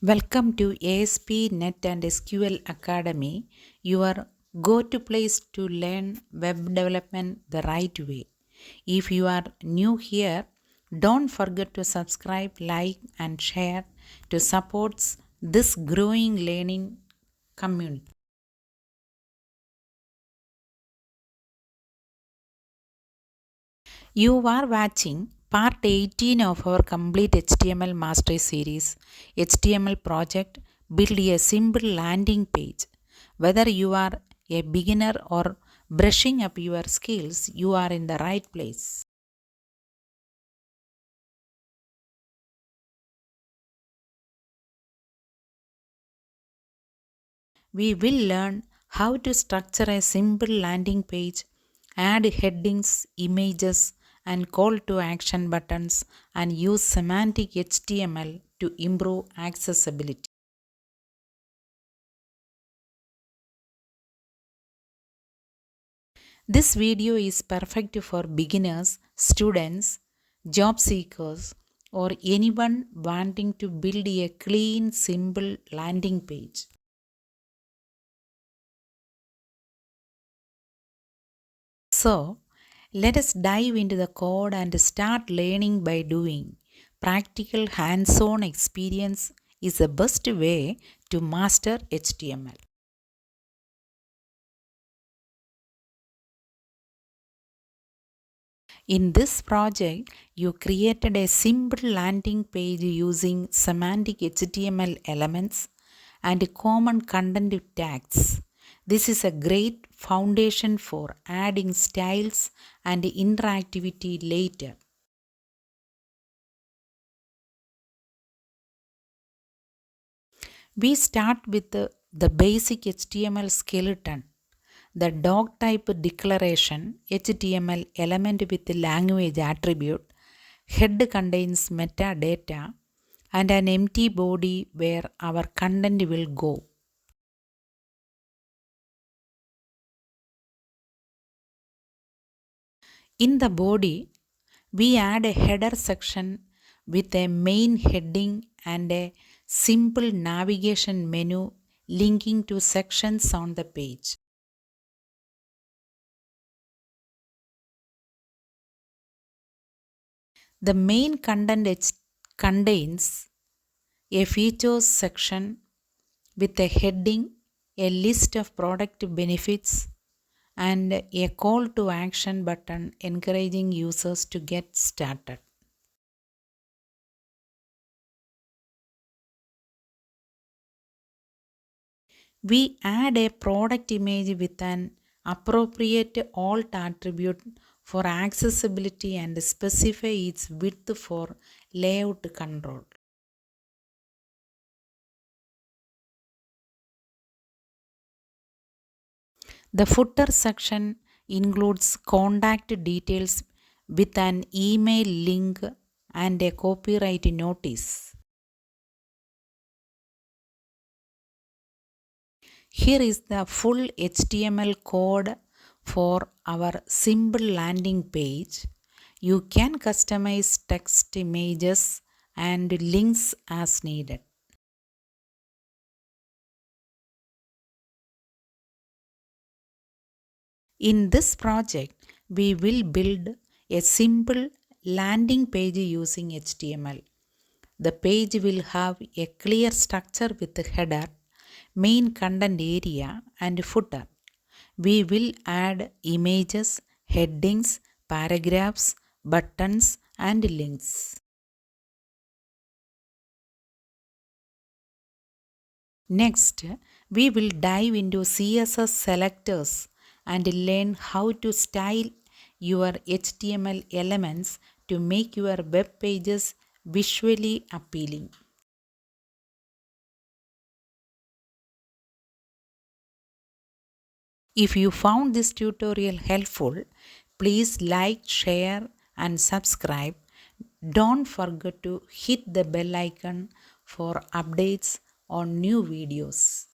Welcome to ASP NET and SQL Academy, your go-to place to learn web development the right way. If you are new here, don't forget to subscribe, like and share to support this growing learning community. You are watching part 18 of our complete HTML mastery series, HTML project Build a Simple Landing Page. Whether you are a beginner or brushing up your skills, you are in the right place. We will learn how to structure a simple landing page, add headings, images, and call to action buttons, and use semantic HTML to improve accessibility. This video is perfect for beginners, students, job seekers, or anyone wanting to build a clean, simple landing page. So, let us dive into the code and start learning by doing. Practical hands-on experience is the best way to master HTML. In this project, you created a simple landing page using semantic HTML elements and common content tags. This is a great foundation for adding styles and interactivity later. We start with the basic HTML skeleton. The doc type declaration HTML element with language attribute, head contains metadata, and an empty body where our content will go. In the body, we add a header section with a main heading and a simple navigation menu linking to sections on the page. The main content contains a features section with a heading, a list of product benefits, and a call to action button encouraging users to get started. We add a product image with an appropriate alt attribute for accessibility and specify its width for layout control. The footer section includes contact details with an email link and a copyright notice. Here is the full HTML code for our simple landing page. You can customize text, images, and links as needed. In this project, we will build a simple landing page using HTML. The page will have a clear structure with the header, main content area, and footer. We will add images, headings, paragraphs, buttons, and links. Next, we will dive into CSS selectors and learn how to style your HTML elements to make your web pages visually appealing. If you found this tutorial helpful, please like, share, and subscribe. Don't forget to hit the bell icon for updates on new videos.